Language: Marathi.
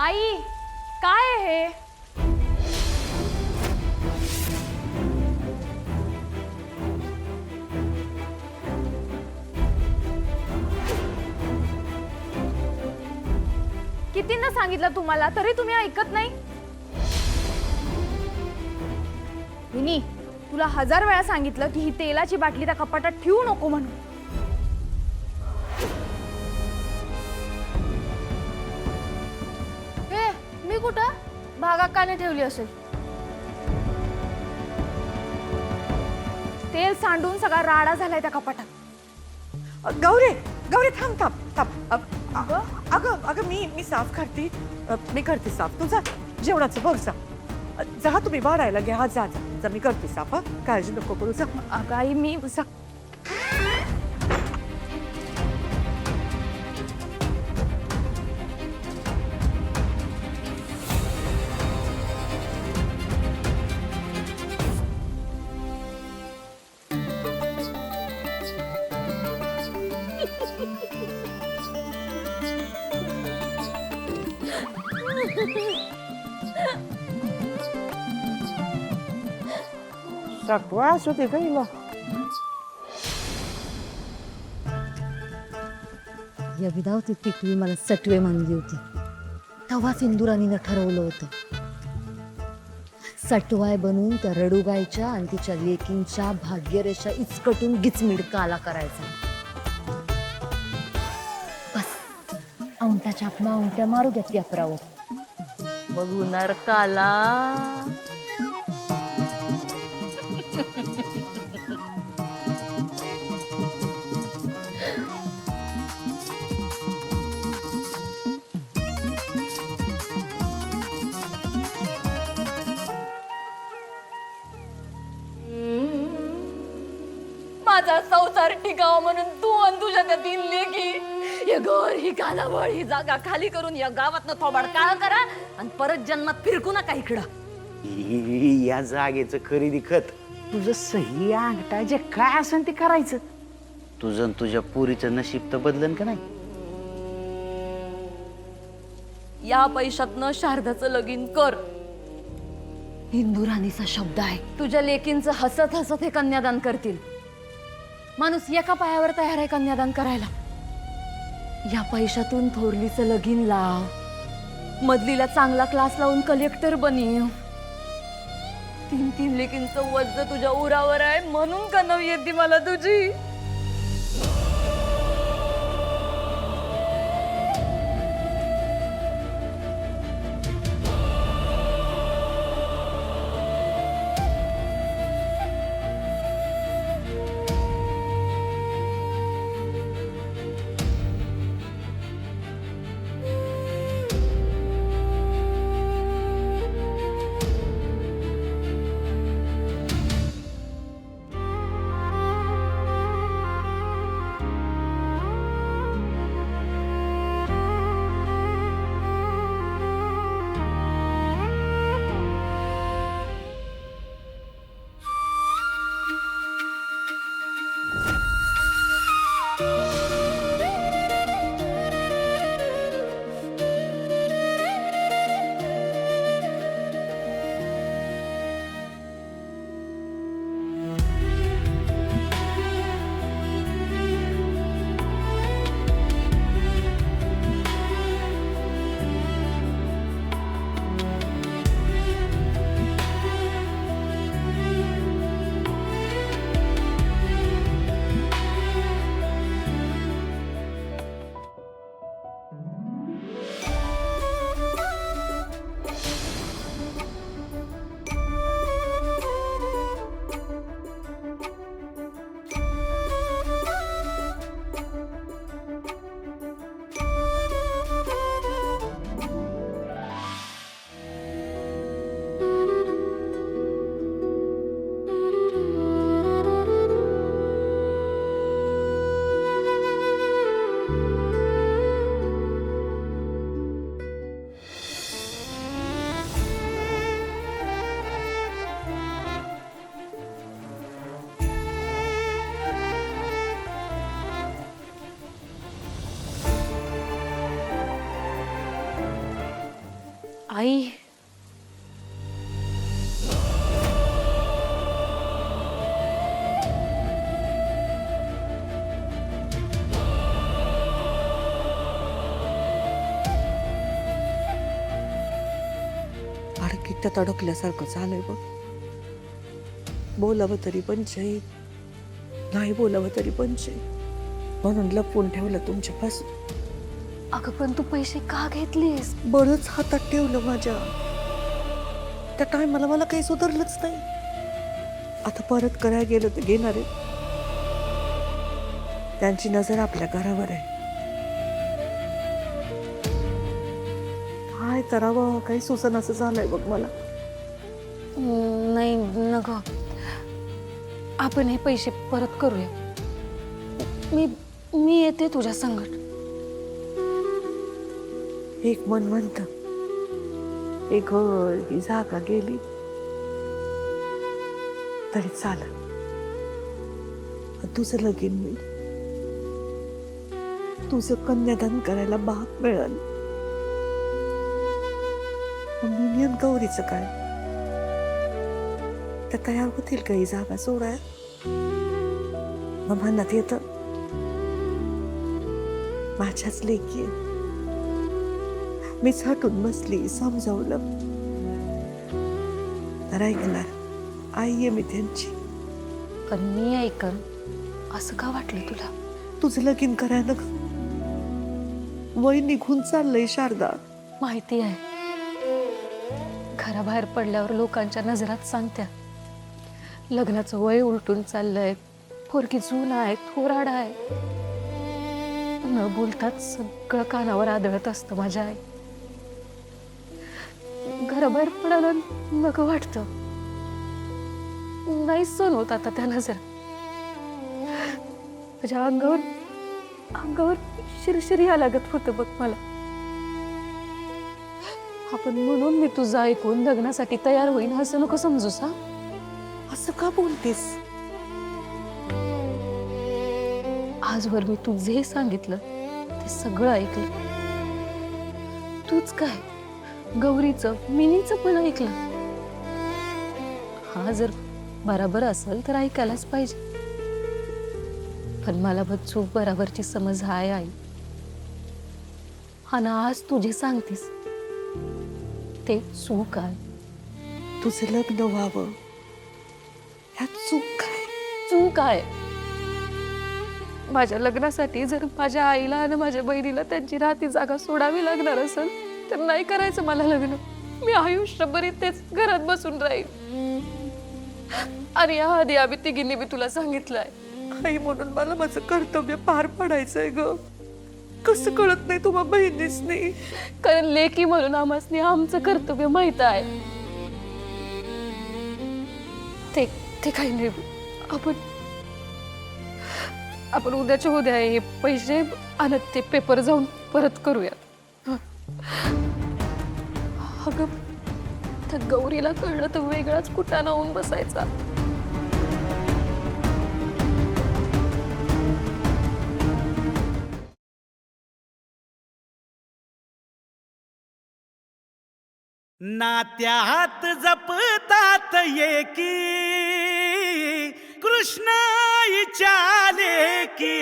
आई, काय आहे हे? कितींदा सांगितलं तुम्हाला, तरी तुम्ही ऐकत नाही. विनी, तुला 1000 वेळा सांगितलं की ही तेलाची बाटली त्या कपाटात ठेवू नको म्हणून. हे मी कुठं भागाकाने ठेवली असेल. तेल सांडून सगळा राडा झालाय त्या कपाटात. गौरी गौरी थांब थांब थांब. अगं अगं मी साफ करते. मी करते साफ. तुझा जेवणाचं बघ जा. जा तुम्ही वाढायला घ्या. जा जा जा, मी करते साफ. हा, काळजी नको करू. जा. अगं आई, मी जा. सकवास होते का हिला? या विधावती टिकवी मला सटवे मानली होती. तेव्हाच इंदुराणीनं ठरवलं होतं सटवाय बनून त्या रडूगायच्या आणि तिच्या लेकींच्या भाग्यरेषा इचकटून गिचमिड काला करायचा. बस औंटाच्या औंट्या मारू द्या त्या अपरावर. बघू नरकाला. माझा संसार टिकावा म्हणून तू आणि तुझ्या त्या 3 लेकी हे घर, ही कालावळ, ही जागा खाली करून या गावातनं थोबाड काळ करा आणि परत जन्मात फिरकू नका इकडं. या जागेचं खरेदी खत तुझं सही अंगठा जे काय असेल ते करायचं. तुझं आणि तुझ्या पोरीचं नशीब तर बदलन का नाही. या पैशातनं शारदाचं लगीन कर. इंदुराणीचा शब्द आहे. तुझ्या लेकींचं हसत हसत हे कन्यादान करतील. माणूस एका पायावर तयार आहे कन्यादान करायला. या पैशातून थोरलीचं लगीन लाव. मधलीला चांगला क्लास लावून कलेक्टर बनीव. 3 लेकींचं वज्ज तुझ्या उरावर आहे म्हणून कनव येते मला तुझी. आई अडकित्यात अडकल्यासारखं झालंय बघ. बोलावं तरी पंचायत, नाही बोलावं तरी पंचायत, म्हणून लपवून ठेवलं तुमच्यापासून. अगं पण तू पैसे का घेतलीस? बरंच हातात ठेवलं माझ्या. त्या टायमाला मला काही सुधारलंच नाही. आता परत करायला गेलं तर घेणार आहे. त्यांची नजर आपल्या घरावर आहे. काय करावं काही सुसन असं झालंय बघ मला. नाही नको, आपण हे पैसे परत करूया. मी मी येते तुझ्या संगत. एक मन म्हणत एक घर ही जागा गेली तरी चालेल. तुझं लगीन होईल, तुझं कन्यादान करायला भाग मिळेल. मिनियन गौरीचं काय, त्या तयार होतील काही जागा सोडाय. मग म्हणत येत माझ्याच लेकी आहे. मीच हटून बसली, समजावलं तर ऐकणार. आई आहे मी त्यांची. पण मी ऐकन असं का वाटलं तुला? तुझं लगीन करायला वय निघून चाललंय शारदा. माहिती आहे, घराबाहेर पडल्यावर लोकांच्या नजरात सांगत्या लग्नाचं वय उलटून चाललंय, पोरगी जून आहे, थोराड आहे. न बोलताच सगळं कानावर आदळत असतं माझ्या आई. घराबाहेर पडायला नको वाटतं, नाही सण होत आता त्या नजर. माझ्या अंगावर शिरशिर या लागत होतं बघ मला. आपण म्हणून मी तुझं ऐकून लग्नासाठी तयार होईन असं नको समजूस. हा, असं का बोलतेस? आजवर मी तू जे सांगितलं ते सगळं ऐकलं. तूच काय गौरीचं मिनीचं पण ऐकलं. हा जर बराबर असेल तर ऐकायलाच पाहिजे. पण मला बच्चू बराबरची समज आहे आई. हा ना, आज तुझे सांगतेस ते चूक आहे. तुझं लग्न व्हावं ह्यात चूक काय? चूक आहे. माझ्या लग्नासाठी जर माझ्या आईला आणि माझ्या बहिणीला त्यांची राहती जागा सोडावी लागणार असेल तर नाही करायचं मला लग्न. मी आयुष्यभर इथेच घरात बसून राहील. आणि याआधी आम्ही तिघींनी मी तुला सांगितलंय, आई म्हणून मला माझं कर्तव्य पार पाडायचंय ग. कसं कळत नाही तुम्हा बहिणीच नाही? कारण लेकी म्हणून आम्हासनी आमचं कर्तव्य माहित आहे. ते काही नाही. आपण उद्याच्या उद्या हे पैसे आणत ते पेपर जाऊन परत करूया. अगं त्या गौरीला कळलं तर वेगळाच कुटाणा होऊन बसायचा. नात्यात जपतात एकी कृष्ण इचाले की